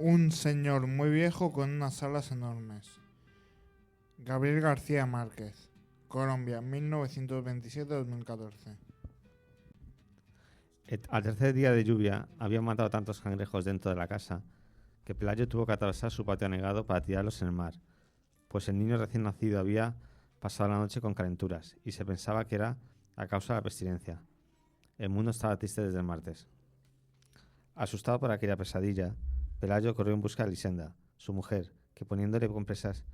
Un señor muy viejo con unas alas enormes. Gabriel García Márquez, Colombia, 1927-2014. Al tercer día de lluvia habían matado tantos cangrejos dentro de la casa que Pelayo tuvo que atravesar su patio anegado para tirarlos en el mar, pues el niño recién nacido había pasado la noche con calenturas y se pensaba que era a causa de la pestilencia. El mundo estaba triste desde el martes. Asustado por aquella pesadilla, Pelayo corrió en busca de Elisenda, su mujer, que poniéndole compresas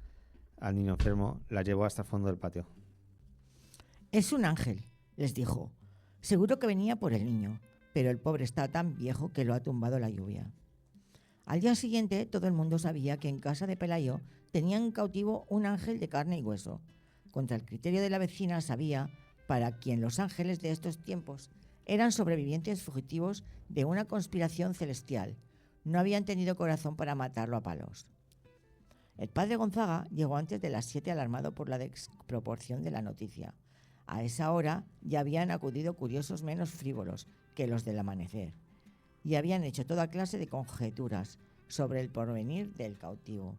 al niño enfermo, la llevó hasta el fondo del patio. «Es un ángel», les dijo. «Seguro que venía por el niño, pero el pobre está tan viejo que lo ha tumbado la lluvia». Al día siguiente, todo el mundo sabía que en casa de Pelayo tenían cautivo un ángel de carne y hueso. Contra el criterio de la vecina sabía, para quien los ángeles de estos tiempos eran sobrevivientes fugitivos de una conspiración celestial, no habían tenido corazón para matarlo a palos. El padre Gonzaga llegó antes de las 7 alarmado por la desproporción de la noticia. A esa hora ya habían acudido curiosos menos frívolos que los del amanecer y habían hecho toda clase de conjeturas sobre el porvenir del cautivo.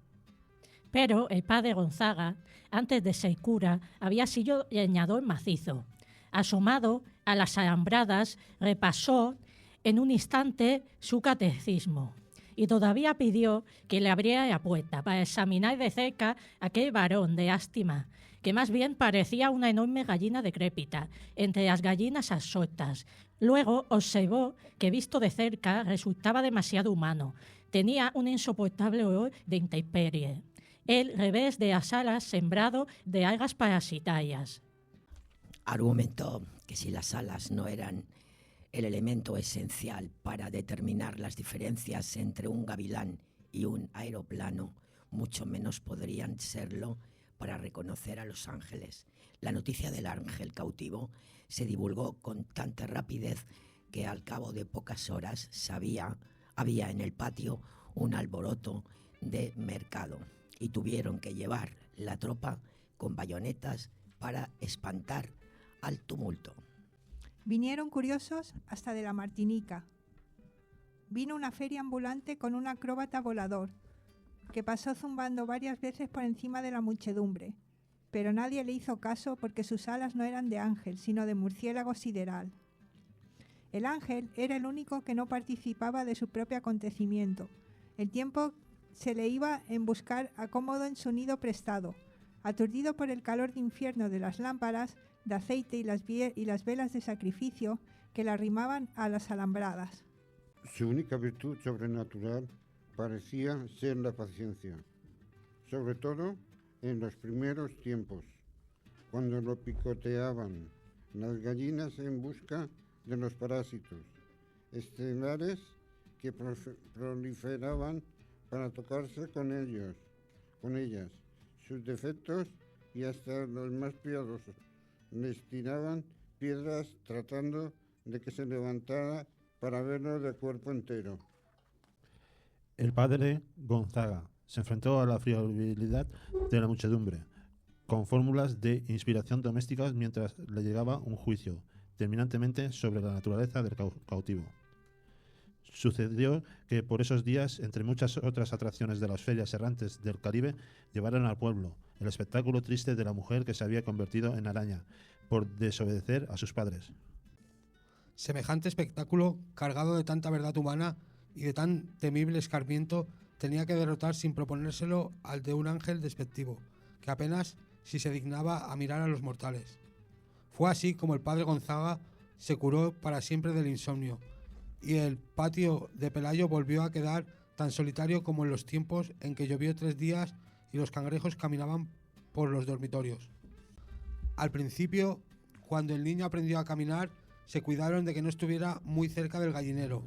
Pero el padre Gonzaga, antes de ser cura, había sido leñador macizo. Asomado a las alambradas, repasó en un instante su catecismo y todavía pidió que le abriera la puerta para examinar de cerca a aquel varón de lástima, que más bien parecía una enorme gallina decrépita, entre las gallinas absortas. Luego observó que visto de cerca resultaba demasiado humano. Tenía un insoportable olor de intemperie. El revés de las alas sembrado de algas parasitarias. Argumentó que si las alas no eran el elemento esencial para determinar las diferencias entre un gavilán y un aeroplano, mucho menos podrían serlo para reconocer a los ángeles. La noticia del ángel cautivo se divulgó con tanta rapidez que al cabo de pocas horas había en el patio un alboroto de mercado y tuvieron que llevar la tropa con bayonetas para espantar al tumulto. Vinieron curiosos hasta de la Martinica. Vino una feria ambulante con un acróbata volador, que pasó zumbando varias veces por encima de la muchedumbre, pero nadie le hizo caso porque sus alas no eran de ángel, sino de murciélago sideral. El ángel era el único que no participaba de su propio acontecimiento. El tiempo se le iba en buscar acómodo en su nido prestado. Aturdido por el calor de infierno de las lámparas de aceite y las velas de sacrificio que la arrimaban a las alambradas. Su única virtud sobrenatural parecía ser la paciencia, sobre todo en los primeros tiempos, cuando lo picoteaban las gallinas en busca de los parásitos estelares que proliferaban para tocarse con ellas, sus defectos, y hasta los más piadosos les tiraban piedras tratando de que se levantara para verlo de cuerpo entero. El padre Gonzaga se enfrentó a la friabilidad de la muchedumbre con fórmulas de inspiración domésticas mientras le llegaba un juicio terminantemente sobre la naturaleza del cautivo. Sucedió que por esos días, entre muchas otras atracciones de las ferias errantes del Caribe, llevaron al pueblo el espectáculo triste de la mujer que se había convertido en araña por desobedecer a sus padres. Semejante espectáculo, cargado de tanta verdad humana y de tan temible escarmiento, tenía que derrotar sin proponérselo al de un ángel despectivo, que apenas si se dignaba a mirar a los mortales. Fue así como el padre Gonzaga se curó para siempre del insomnio, y el patio de Pelayo volvió a quedar tan solitario como en los tiempos en que llovió 3 días y los cangrejos caminaban por los dormitorios. Al principio, cuando el niño aprendió a caminar, se cuidaron de que no estuviera muy cerca del gallinero.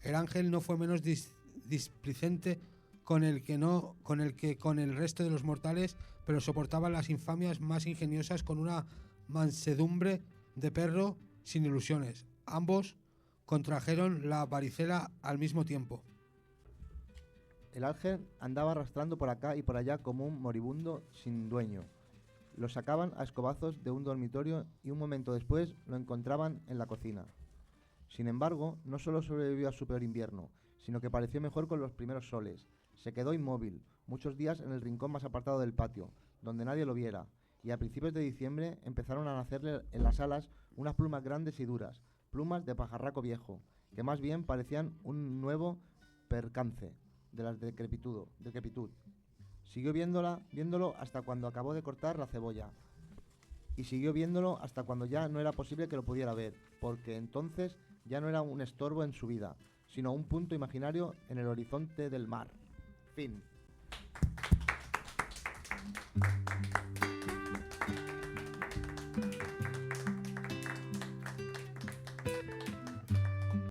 El ángel no fue menos displicente con el resto de los mortales, pero soportaba las infamias más ingeniosas con una mansedumbre de perro sin ilusiones. Ambos contrajeron la varicela al mismo tiempo. El ángel andaba arrastrando por acá y por allá como un moribundo sin dueño. Lo sacaban a escobazos de un dormitorio y un momento después lo encontraban en la cocina. Sin embargo, no solo sobrevivió a su peor invierno, sino que pareció mejor con los primeros soles. Se quedó inmóvil, muchos días en el rincón más apartado del patio, donde nadie lo viera, y a principios de diciembre empezaron a nacerle en las alas unas plumas grandes y duras, plumas de pajarraco viejo, que más bien parecían un nuevo percance de la decrepitud. Siguió viéndolo hasta cuando acabó de cortar la cebolla, y siguió viéndolo hasta cuando ya no era posible que lo pudiera ver, porque entonces ya no era un estorbo en su vida, sino un punto imaginario en el horizonte del mar. Fin.